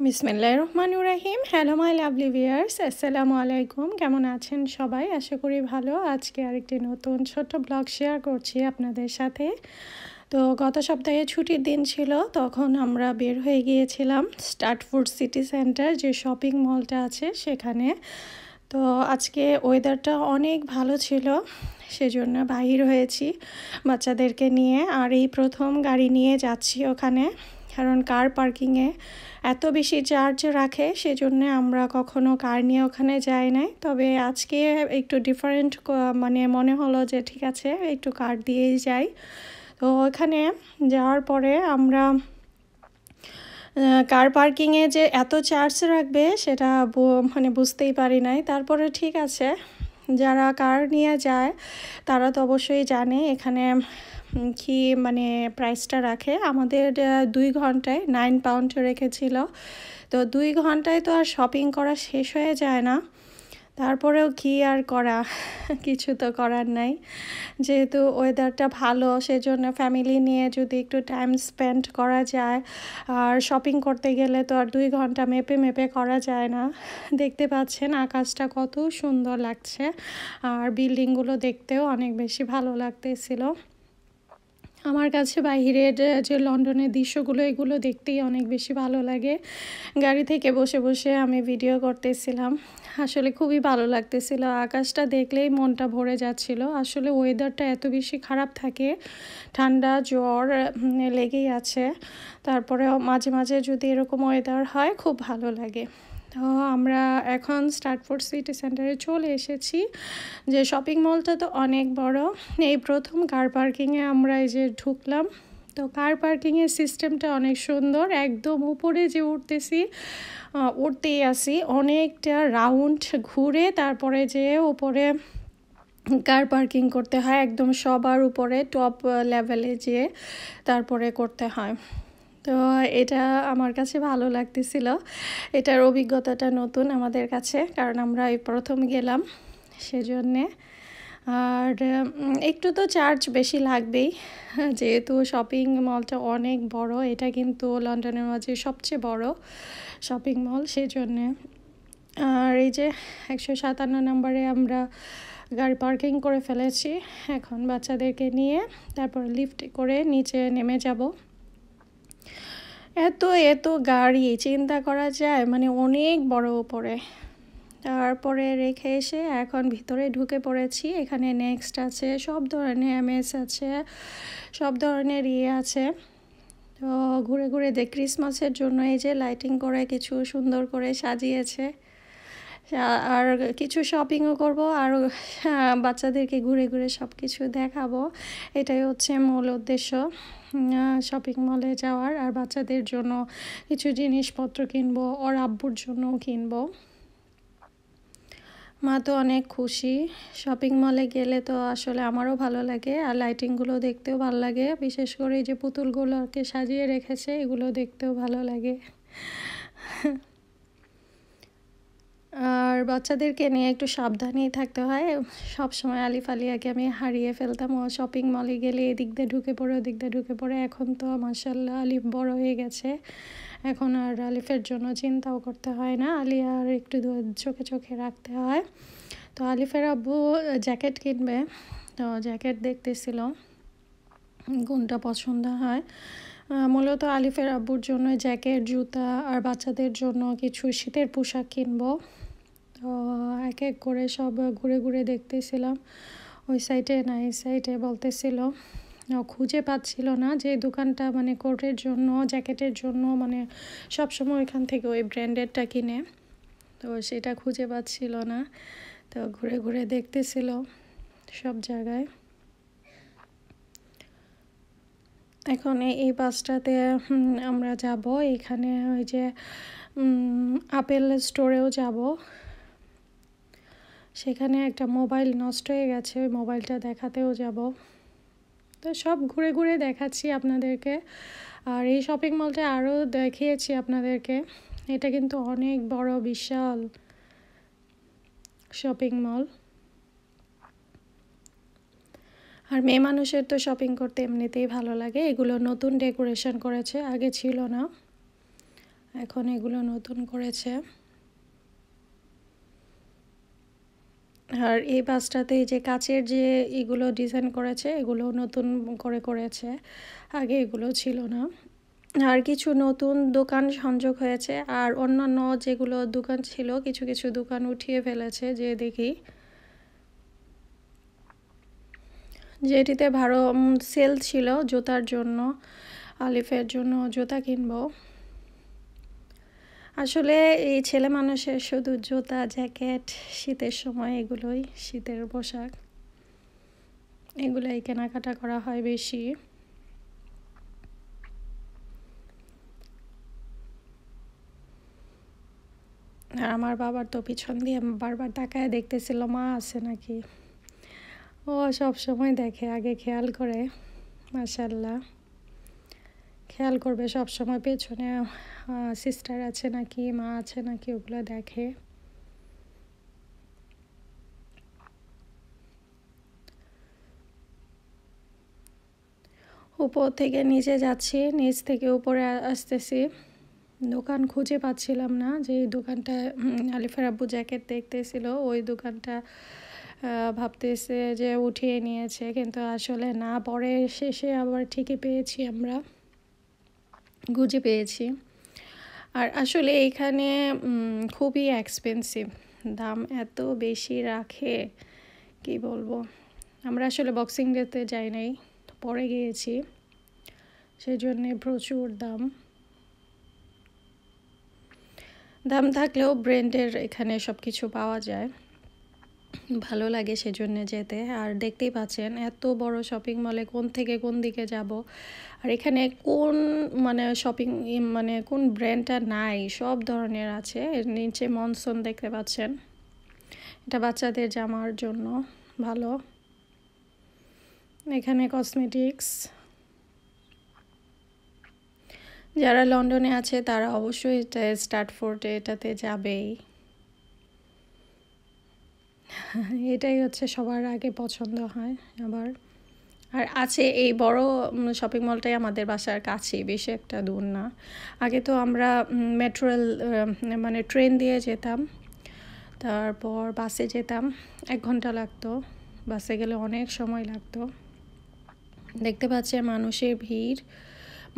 বিসমিল্লাহির রহমানির রহিম। Hello my lovely viewers, আসসালামু আলাইকুম। কেমন আছেন সবাই? আশা করি ভালো। আজকে আরেকটি নতুন ছোট্ট ব্লগ শেয়ার করছি আপনাদের সাথে। তো গত সপ্তাহে ছুটির দিন ছিল, তখন আমরা বের হয়ে গিয়েছিলাম স্টার্টফুড সিটি সেন্টার, যে শপিং মলটা আছে সেখানে। তো আজকে ওয়েদারটা অনেক ভালো ছিল, সেজন্য বাহির হয়েছি বাচ্চাদেরকে নিয়ে। আর এই প্রথম গাড়ি নিয়ে যাচ্ছি ওখানে, কারণ কার পার্কিংয়ে এত বেশি চার্জ রাখে, সেজন্য আমরা কখনো কার নিয়ে ওখানে যাই নাই। তবে আজকে একটু ডিফারেন্ট মানে মনে হলো যে ঠিক আছে একটু কার দিয়েই যাই। তো ওখানে যাওয়ার পরে আমরা কার পার্কিংয়ে যে এত চার্জ রাখবে সেটা মানে বুঝতেই পারি নাই। তারপরে ঠিক আছে, যারা কার নিয়ে যায় তারা তো অবশ্যই জানে এখানে কি মানে প্রাইসটা রাখে। আমাদের 2 ঘন্টায় 9 পাউন্ড রেখেছিল। তো 2 ঘন্টায় তো আর শপিং করা শেষ হয়ে যায় না। তারপরেও কি আর করা, কিছু তো করার নাই। যেহেতু ওয়েদারটা ভালো, সেজন্য ফ্যামিলি নিয়ে যদি একটু টাইম স্পেন্ড করা যায়, আর শপিং করতে গেলে তো আর 2 ঘন্টা মেপে মেপে করা যায় না। দেখতে পাচ্ছেন আকাশটা কত সুন্দর লাগছে, আর বিল্ডিংগুলো দেখতেও অনেক বেশি ভালো লাগতেছিল। আমার কাছে বাইরের যে লন্ডনের দৃশ্যগুলো, এগুলো দেখতেই অনেক বেশি ভালো লাগে। গাড়ি থেকে বসে বসে আমি ভিডিও করতেছিলাম, আসলে খুবই ভালো লাগতেছিল। আকাশটা দেখলেই মনটা ভরে যাচ্ছিল। আসলে ওয়েদারটা এত বেশি খারাপ থাকে, ঠান্ডা জ্বর লেগেই আছে। তারপরেও মাঝে মাঝে যদি এরকম ওয়েদার হয় খুব ভালো লাগে। তো আমরা এখন স্টার্টফুড সিটি সেন্টারে চলে এসেছি। যে শপিং মলটা তো অনেক বড়। এই প্রথম কার পার্কিংয়ে আমরা এই যে ঢুকলাম। তো কার পার্কিংয়ের সিস্টেমটা অনেক সুন্দর। একদম উপরে যে উঠতেই আসি, অনেকটা রাউন্ড ঘুরে তারপরে যে উপরে কার পার্কিং করতে হয়, একদম সবার উপরে টপ লেভেলে যেয়ে তারপরে করতে হয়। তো এটা আমার কাছে ভালো লাগতেছিল। এটার অভিজ্ঞতাটা নতুন আমাদের কাছে, কারণ আমরা এই প্রথম গেলাম সেজন্যে। আর একটু তো চার্জ বেশি লাগবেই, যেহেতু শপিং মলটা অনেক বড়। এটা কিন্তু লন্ডনের মাঝে সবচেয়ে বড় শপিং মল, সেজন্যে। আর এই যে 157 নম্বরে আমরা গাড়ি পার্কিং করে ফেলেছি। এখন বাচ্চাদেরকে নিয়ে তারপর লিফটে করে নিচে নেমে যাব। এত এত গাড়ি চিন্তা করা যায়, মানে অনেক বড় উপরে। তারপরে রেখে এসে এখন ভিতরে ঢুকে পড়েছি। এখানে নেক্সট আছে, সব ধরনের এমএস আছে, সব ধরনের আছে। তো ঘুরে ঘুরে ক্রিসমাসের জন্য এই যে লাইটিং করে কিছু সুন্দর করে সাজিয়েছে। আর কিছু শপিংও করব, আর বাচ্চাদেরকে ঘুরে ঘুরে সব কিছু দেখাবো। এটাই হচ্ছে মূল উদ্দেশ্য শপিং মলে যাওয়ার। আর বাচ্চাদের জন্য কিছু জিনিসপত্র কিনবো, ওর আব্বুর জন্যও কিনবো। মা তো অনেক খুশি। শপিং মলে গেলে তো আসলে আমারও ভালো লাগে, আর লাইটিংগুলো দেখতেও ভালো লাগে। বিশেষ করে এই যে পুতুলগুলোকে সাজিয়ে রেখেছে, এগুলো দেখতেও ভালো লাগে। আর বাচ্চাদেরকে নিয়ে একটু সাবধানেই থাকতে হয়। সব সময় আলিফ আলিয়াকে আমি হারিয়ে ফেলতাম। ও শপিং মলে গেলে এদিক দিয়ে ঢুকে পড়ে, ওদিক দিয়ে ঢুকে পড়ে। এখন তো মাশাআল্লাহ আলিফ বড় হয়ে গেছে, এখন আর আলিফের জন্য চিন্তাও করতে হয় না। আলিয়ার একটু চোখে চোখে রাখতে হয়। তো আলিফের আব্বু জ্যাকেট কিনবে, তো জ্যাকেট দেখতেছিল কোনটা পছন্দ হয়। মূলত আলিফের আব্বুর জন্য জ্যাকেট, জুতা, আর বাচ্চাদের জন্য কিছু শীতের পোশাক কিনবো। তো এক এক করে সব ঘুরে ঘুরে দেখতেছিলাম, ওই সাইডে না এই সাইডে বলতেছিল। খুঁজে পাচ্ছিল না যে দোকানটা মানে কোটের জন্য, জ্যাকেটের জন্য, মানে সবসময় ওইখান থেকে ওই ব্র্যান্ডেডটা কিনে, তো সেটা খুঁজে পাচ্ছিল না। তো ঘুরে ঘুরে দেখতেছিল সব জায়গায়। এখন এই বাসটাতে আমরা যাব, এখানে ওই যে আপেল স্টোরেও যাব। সেখানে একটা মোবাইল নষ্ট হয়ে গেছে, ওই মোবাইলটা দেখাতেও যাব। তো সব ঘুরে ঘুরে দেখাচ্ছি আপনাদেরকে। আর এই শপিং মলটা আরও দেখিয়েছি আপনাদেরকে। এটা কিন্তু অনেক বড় বিশাল শপিং মল। আর মেয়ে মানুষের তো শপিং করতে এমনিতেই ভালো লাগে। এগুলো নতুন ডেকোরেশন করেছে, আগে ছিল না। এখন এগুলো নতুন করেছে। আর এই বাসটাতে যে কাচের যে এগুলো ডিজাইন করেছে এগুলো নতুন করে করেছে, আগে এগুলো ছিল না। আর কিছু নতুন দোকান সংযোগ হয়েছে, আর অন্যান্য যেগুলো দোকান ছিল কিছু কিছু দোকান উঠিয়ে ফেলেছে। যে দেখি যেটিতে ভালো সেল ছিল জুতার জন্য, আলিফের জন্য জুতা কিনবো। আসলে এই ছেলে মানুষের শুধু জুতা, জ্যাকেট, শীতের সময় এগুলোই, শীতের পোশাক এগুলোই কেনাকাটা করা হয় বেশি। আর আমার বাবার তো পিছন দিয়ে বারবার তাকায় দেখতেছিল মা আছে নাকি। ও সব সময় দেখে, আগে খেয়াল করে, মাশাল্লাহ খেয়াল করবে সব সময় পেছনে সিস্টার আছে নাকি, মা আছে নাকি, ওগুলো দেখে। উপর থেকে নিচে যাচ্ছি, নিচ থেকে উপরে আসতেছি। দোকান খুঁজে পাচ্ছিলাম না, যে দোকানটা আলিফের আব্বু জ্যাকেট দেখতেছিল ওই দোকানটা ভাবতেছে যে উঠিয়ে নিয়েছে, কিন্তু আসলে না, পরে শেষে আবার ঠিকই পেয়েছি, আমরা খুঁজে পেয়েছি। আর আসলে এইখানে খুবই এক্সপেন্সিভ, দাম এত বেশি রাখে কি বলবো। আমরা আসলে বক্সিং ডেতে যাই নাই, পরে গিয়েছি, সেই জন্যে প্রচুর দাম। দাম থাকলেও ব্র্যান্ডের এখানে সব কিছু পাওয়া যায়, ভালো লাগে সেজন্য যেতে। আর দেখতেই পাচ্ছেন এত বড় শপিং মলে কোন থেকে কোন দিকে যাব, আর এখানে কোন শপিং কোন ব্র্যান্ডটা নাই, সব ধরনের আছে। এর নিচে মনসন দেখতে পাচ্ছেন, এটা বাচ্চাদের জামার জন্য ভালো। এখানে কসমেটিক্স, যারা লন্ডনে আছে তারা অবশ্যই স্টার্টফোর্ডে এটাতে যাবেই। এটাই হচ্ছে সবার আগে পছন্দ হয় আবার। আর আছে এই বড় শপিং মলটাই আমাদের বাসার কাছেই, বেশি একটা দূর না। আগে তো আমরা মেট্রো রেল ট্রেন দিয়ে যেতাম, তারপর বাসে যেতাম, 1 ঘন্টা লাগতো, বাসে গেলে অনেক সময় লাগতো। দেখতে পাচ্ছেন মানুষের ভিড়,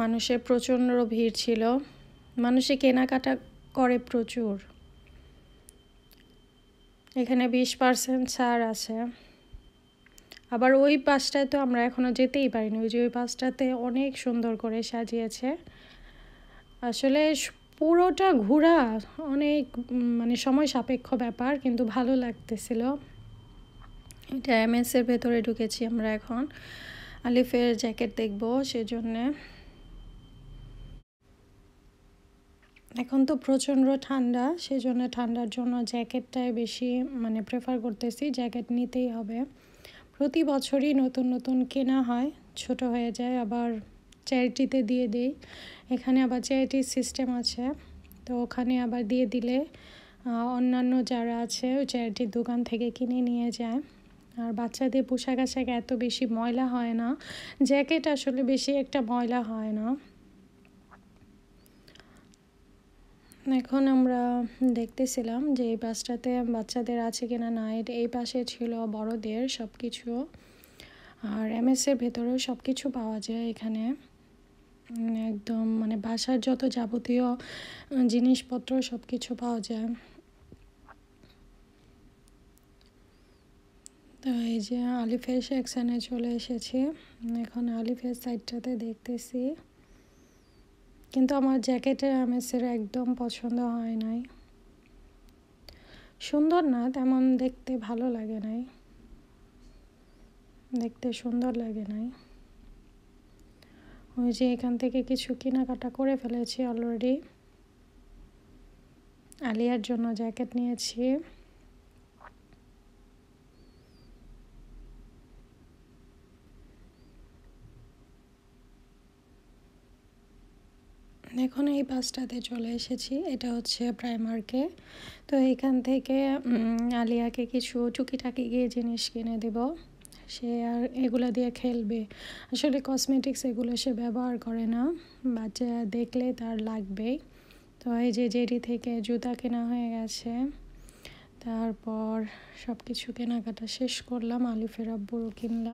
মানুষের প্রচণ্ড ভিড় ছিল, মানুষে কেনাকাটা করে প্রচুর। এখানে 20% ছাড় আছে। আবার ওই পাশটায় তো আমরা এখনও যেতেই পারিনি, ওই যে ওই পাশটাতে অনেক সুন্দর করে সাজিয়েছে। আসলে পুরোটা ঘোরা অনেক সময় সাপেক্ষ ব্যাপার, কিন্তু ভালো লাগতেছিল। এটা এমএসের ভেতরে ঢুকেছি আমরা এখন, আলিফের জ্যাকেট দেখবো সেজন্যে। এখন তো প্রচণ্ড ঠান্ডা, সেজন্য ঠান্ডার জন্য জ্যাকেটটাই বেশি প্রেফার করতেছি, জ্যাকেট নিতেই হবে। প্রতি বছরই নতুন নতুন কেনা হয়, ছোট হয়ে যায়, আবার চ্যারিটিতে দিয়ে দিই। এখানে আবার চ্যারিটির সিস্টেম আছে, তো ওখানে আবার দিয়ে দিলে অন্যান্য যারা আছে ওই চ্যারিটির দোকান থেকে কিনে নিয়ে যায়। আর বাচ্চাদের পোশাক আশাক এত বেশি ময়লা হয় না, জ্যাকেট আসলে বেশি একটা ময়লা হয় না। এখন আমরা দেখতেছিলাম যে এই বাসটাতে বাচ্চাদের আছে কিনা না, এই পাশে ছিল বড়দের সব কিছু। আর এমএসের ভেতরেও সব কিছু পাওয়া যায় এখানে, একদম বাসার যত যাবতীয় জিনিসপত্র সব কিছু পাওয়া যায়। তো এই যে আলিফের সেকশানে চলে এসেছি, এখন আলিফের সাইডটাতে দেখতেছি, কিন্তু আমার জ্যাকেটের এমএসের একদম পছন্দ হয় নাই, সুন্দর না তেমন, দেখতে ভালো লাগে নাই, দেখতে সুন্দর লাগে নাই। ওই যে এখান থেকে কিছু কেনাকাটা করে ফেলেছি অলরেডি, আলিয়ার জন্য জ্যাকেট নিয়েছি। এখন এই বাসটাতে চলে এসেছি, এটা হচ্ছে প্রাইমার্কে। তো এইখান থেকে আলিয়াকে কিছু টুকিটাকি গিয়ে জিনিস কিনে দেব, সে আর এগুলো দিয়ে খেলবে। আসলে কসমেটিক্স এগুলো সে ব্যবহার করে না, বাচ্চা দেখলে তার লাগবেই, তো তো এই যে জেডি থেকে জুতা কেনা হয়ে গেছে, তারপর সব কিছু কেনাকাটা শেষ করলাম, আলিফের আব্বুরও কিনলাম।